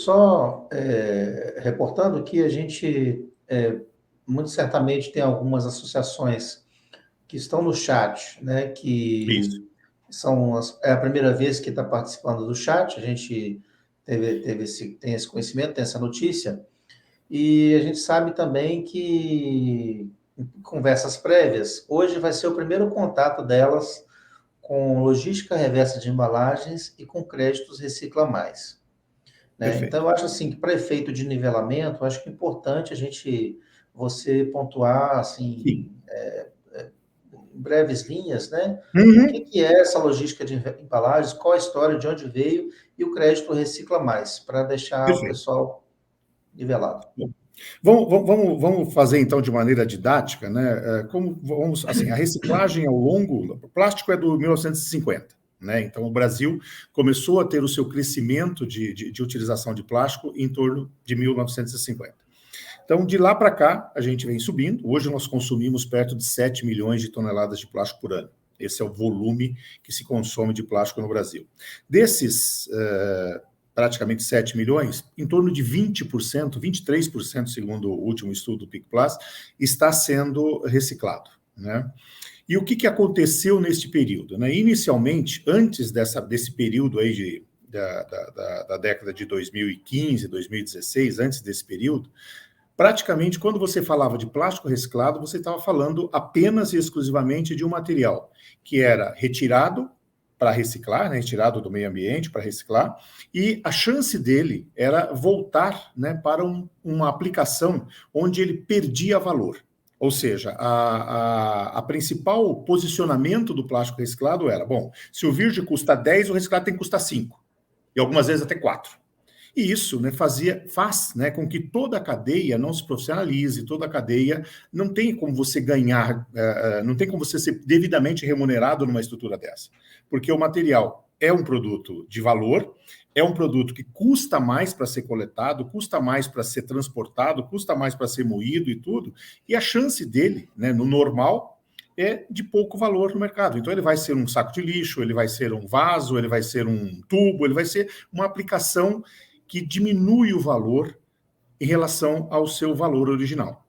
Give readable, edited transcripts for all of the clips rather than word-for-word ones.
só reportando que a gente, muito certamente, tem algumas associações que estão no chat, né, Isso. que é a primeira vez que está participando do chat, a gente tem esse conhecimento, tem essa notícia, e a gente sabe também que, em conversas prévias, hoje vai ser o primeiro contato delas com logística reversa de embalagens e com créditos Recicla Mais, né? Então, Perfeito. eu acho assim que para efeito de nivelamento, eu acho que é importante você pontuar Sim. assim, em breves linhas, né? O que Uhum. que é essa logística de embalagens, qual a história, de onde veio e o crédito Recicla Mais, para deixar o Perfeito. pessoal nivelado. Bom, vamos fazer então de maneira didática, né? Assim, a reciclagem ao longo, o plástico é do 1950, né? Então o Brasil começou a ter o seu crescimento de utilização de plástico em torno de 1950. Então, de lá para cá, a gente vem subindo. Hoje nós consumimos perto de 7 milhões de toneladas de plástico por ano. Esse é o volume que se consome de plástico no Brasil. Desses, praticamente 7 milhões, em torno de 20%, 23%, segundo o último estudo do PIC+, está sendo reciclado, né? E o que aconteceu neste período, né? Inicialmente, antes desse período aí da década de 2015, 2016, antes desse período, praticamente, quando você falava de plástico reciclado, você estava falando apenas e exclusivamente de um material que era retirado para reciclar, né, retirado do meio ambiente para reciclar, e a chance dele era voltar, né, para uma aplicação onde ele perdia valor. Ou seja, a principal posicionamento do plástico reciclado era, bom, se o virgem custa 10, o reciclado tem que custar 5, e algumas vezes até 4. E isso, né, faz, né, com que toda a cadeia não se profissionalize, toda a cadeia não tem como você ganhar, não tem como você ser devidamente remunerado numa estrutura dessa. Porque o material é um produto de valor, é um produto que custa mais para ser coletado, custa mais para ser transportado, custa mais para ser moído e tudo, e a chance dele, né, no normal, é de pouco valor no mercado. Então ele vai ser um saco de lixo, ele vai ser um vaso, ele vai ser um tubo, ele vai ser uma aplicação que diminui o valor em relação ao seu valor original.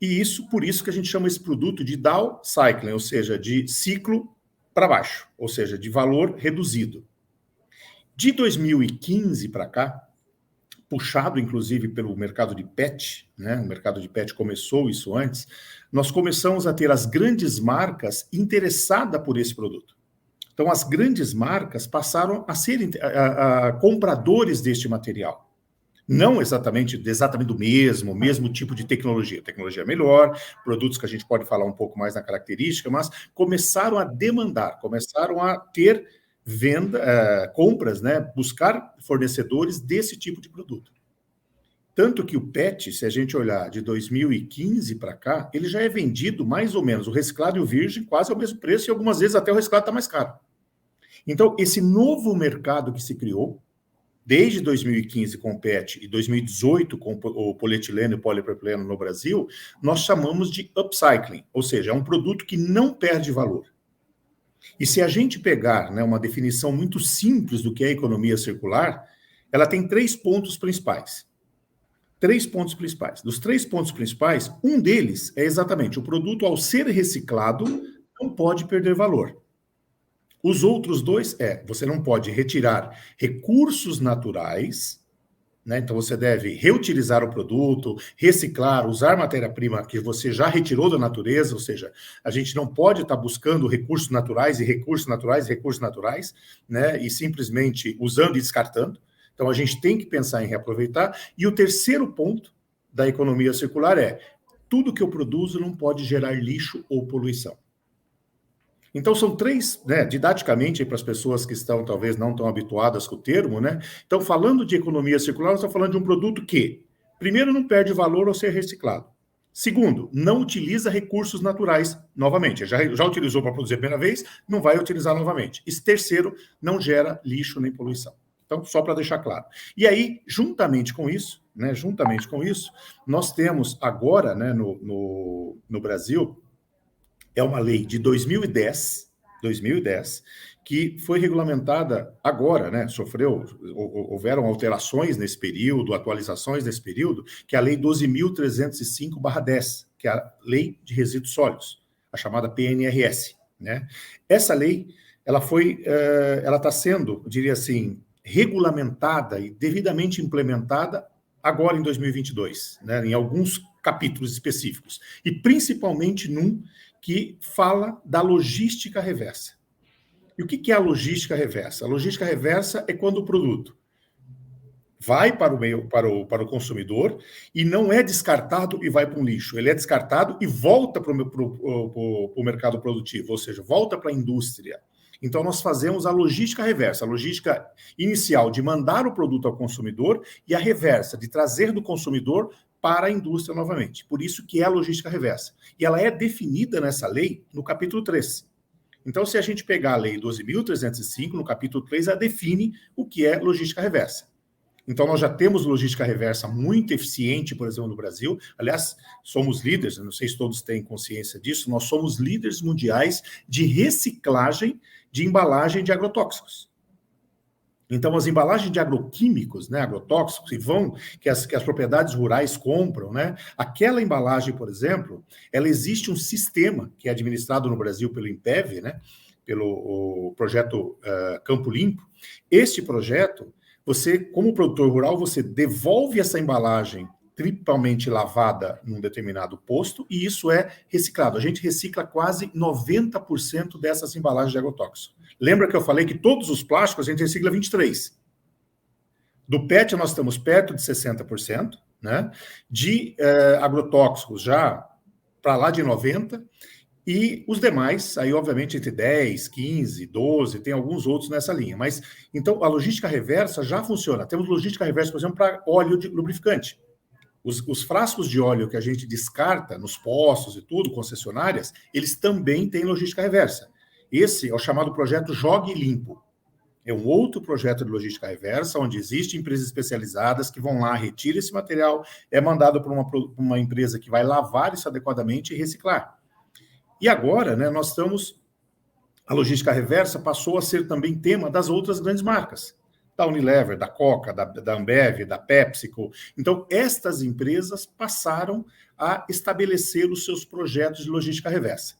E por isso que a gente chama esse produto de downcycling, ou seja, de ciclo para baixo, ou seja, de valor reduzido. De 2015 para cá, puxado inclusive pelo mercado de PET, né? O mercado de PET começou isso antes, nós começamos a ter as grandes marcas interessadas por esse produto. Então, as grandes marcas passaram a serem compradores deste material. Não exatamente do mesmo tipo de tecnologia. Tecnologia melhor, produtos que a gente pode falar um pouco mais na característica, mas começaram a demandar, começaram a ter compras, né, buscar fornecedores desse tipo de produto. Tanto que o PET, se a gente olhar de 2015 para cá, ele já é vendido mais ou menos, o reciclado e o virgem, quase ao mesmo preço, e algumas vezes até o reciclado está mais caro. Então, esse novo mercado que se criou, desde 2015 com o PET e 2018 com o polietileno e o polipropileno no Brasil, nós chamamos de upcycling, ou seja, é um produto que não perde valor. E se a gente pegar, né, uma definição muito simples do que é a economia circular, ela tem 3 pontos principais. 3 pontos principais. Dos 3 pontos principais, um deles é exatamente o produto, ao ser reciclado, não pode perder valor. Os outros 2 você não pode retirar recursos naturais, né? Então você deve reutilizar o produto, reciclar, usar matéria-prima que você já retirou da natureza, ou seja, a gente não pode estar buscando recursos naturais, né? E simplesmente usando e descartando. Então a gente tem que pensar em reaproveitar. E o terceiro ponto da economia circular é: tudo que eu produzo não pode gerar lixo ou poluição. Então, são 3, né, didaticamente, para as pessoas que estão, talvez, não tão habituadas com o termo, né? Então, falando de economia circular, nós estamos falando de um produto que, primeiro, não perde valor ao ser reciclado. Segundo, não utiliza recursos naturais novamente. Já utilizou para produzir a primeira vez, não vai utilizar novamente. E terceiro, não gera lixo nem poluição. Então, só para deixar claro. E aí, juntamente com isso, nós temos agora, né, no Brasil, é uma lei de 2010, que foi regulamentada agora, né? Houveram alterações nesse período, atualizações nesse período, que é a Lei 12.305/10, que é a Lei de Resíduos Sólidos, a chamada PNRS, né? Essa lei, ela está sendo, eu diria assim, regulamentada e devidamente implementada agora em 2022, né? Em alguns capítulos específicos, e principalmente num que fala da logística reversa. E o que é a logística reversa? A logística reversa é quando o produto vai para o consumidor e não é descartado e vai para um lixo. Ele é descartado e volta para o mercado produtivo, ou seja, volta para a indústria. Então, nós fazemos a logística reversa, a logística inicial de mandar o produto ao consumidor e a reversa, de trazer do consumidor para a indústria novamente. Por isso que é a logística reversa. E ela é definida nessa lei no capítulo 3. Então, se a gente pegar a Lei 12.305, no capítulo 3, ela define o que é logística reversa. Então, nós já temos logística reversa muito eficiente, por exemplo, no Brasil. Aliás, somos líderes, não sei se todos têm consciência disso, nós somos líderes mundiais de reciclagem de embalagem de agrotóxicos. Então, as embalagens de agroquímicos, né, agrotóxicos, que as propriedades rurais compram, né, aquela embalagem, por exemplo, ela existe um sistema que é administrado no Brasil pelo INPEV, né, pelo projeto Campo Limpo. Este projeto, você, como produtor rural, você devolve essa embalagem triplamente lavada num determinado posto e isso é reciclado. A gente recicla quase 90% dessas embalagens de agrotóxico. Lembra que eu falei que todos os plásticos a gente recicla 23%. Do PET nós estamos perto de 60%, né? De agrotóxicos já para lá de 90%, e os demais, aí obviamente entre 10, 15, 12, tem alguns outros nessa linha. Mas, então, a logística reversa já funciona. Temos logística reversa, por exemplo, para óleo de lubrificante. Os frascos de óleo que a gente descarta nos postos e tudo, concessionárias, eles também têm logística reversa. Esse é o chamado projeto Jogue Limpo. É um outro projeto de logística reversa, onde existem empresas especializadas que vão lá, retiram esse material, é mandado para uma empresa que vai lavar isso adequadamente e reciclar. E agora, né, a logística reversa passou a ser também tema das outras grandes marcas, da Unilever, da Coca, da Ambev, da PepsiCo. Então, estas empresas passaram a estabelecer os seus projetos de logística reversa.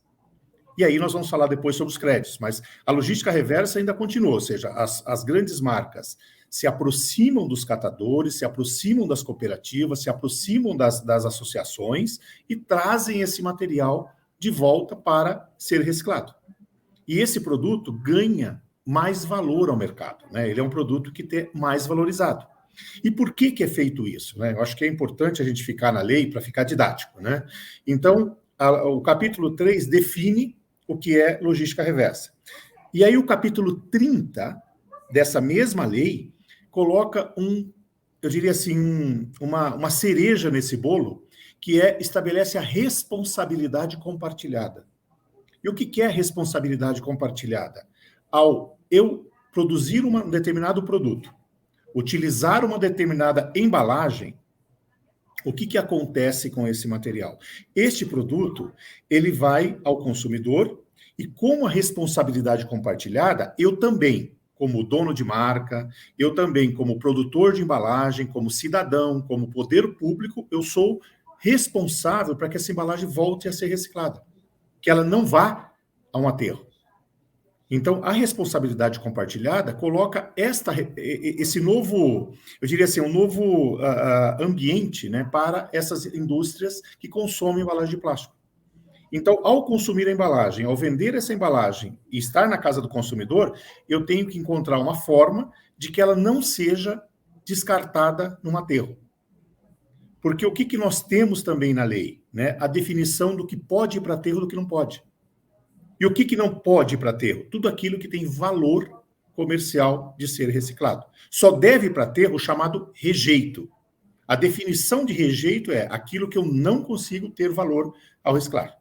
E aí nós vamos falar depois sobre os créditos, mas a logística reversa ainda continua, ou seja, as grandes marcas se aproximam dos catadores, se aproximam das cooperativas, se aproximam das associações e trazem esse material de volta para ser reciclado. E esse produto ganha mais valor ao mercado, né? Ele é um produto que é mais valorizado. E por que é feito isso, né? Eu acho que é importante a gente ficar na lei para ficar didático, né? Então, o capítulo 3 define o que é logística reversa. E aí o capítulo 30 dessa mesma lei coloca eu diria assim, uma cereja nesse bolo, que estabelece a responsabilidade compartilhada. E o que é responsabilidade compartilhada? Ao eu produzir um determinado produto, utilizar uma determinada embalagem, o que acontece com esse material? Este produto, ele vai ao consumidor e com a responsabilidade compartilhada, eu também, como dono de marca, eu também, como produtor de embalagem, como cidadão, como poder público, eu sou responsável para que essa embalagem volte a ser reciclada, que ela não vá a um aterro. Então, a responsabilidade compartilhada coloca esse novo, eu diria assim, um novo ambiente, né, para essas indústrias que consomem embalagem de plástico. Então, ao consumir a embalagem, ao vender essa embalagem e estar na casa do consumidor, eu tenho que encontrar uma forma de que ela não seja descartada num aterro. Porque o que nós temos também na lei? Né? A definição do que pode ir para aterro e do que não pode. E o que não pode ir para aterro? Tudo aquilo que tem valor comercial de ser reciclado. Só deve ir para aterro o chamado rejeito. A definição de rejeito é aquilo que eu não consigo ter valor ao reciclar.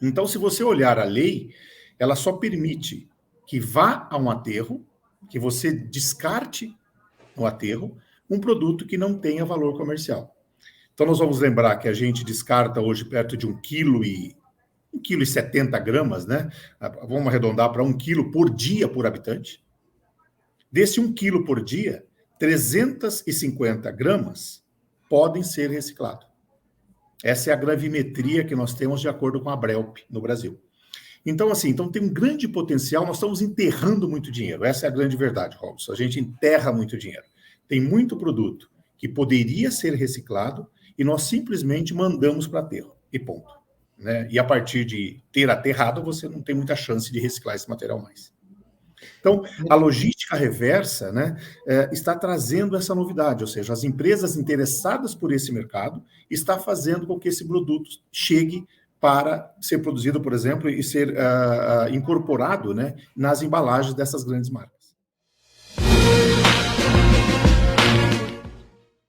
Então, se você olhar a lei, ela só permite que vá a um aterro, que você descarte no aterro, um produto que não tenha valor comercial. Então, nós vamos lembrar que a gente descarta hoje perto de 1,5 1,70 kg, né? Vamos arredondar para 1 kg por dia por habitante. Desse 1 kg por dia, 350 gramas podem ser reciclados. Essa é a gravimetria que nós temos de acordo com a Brelp no Brasil. Então, assim, tem um grande potencial, nós estamos enterrando muito dinheiro. Essa é a grande verdade, Robson. A gente enterra muito dinheiro. Tem muito produto que poderia ser reciclado e nós simplesmente mandamos para aterro. E ponto. Né? E a partir de ter aterrado, você não tem muita chance de reciclar esse material mais. Então, a logística reversa, né, está trazendo essa novidade, ou seja, as empresas interessadas por esse mercado está fazendo com que esse produto chegue para ser produzido, por exemplo, e ser incorporado, né, nas embalagens dessas grandes marcas.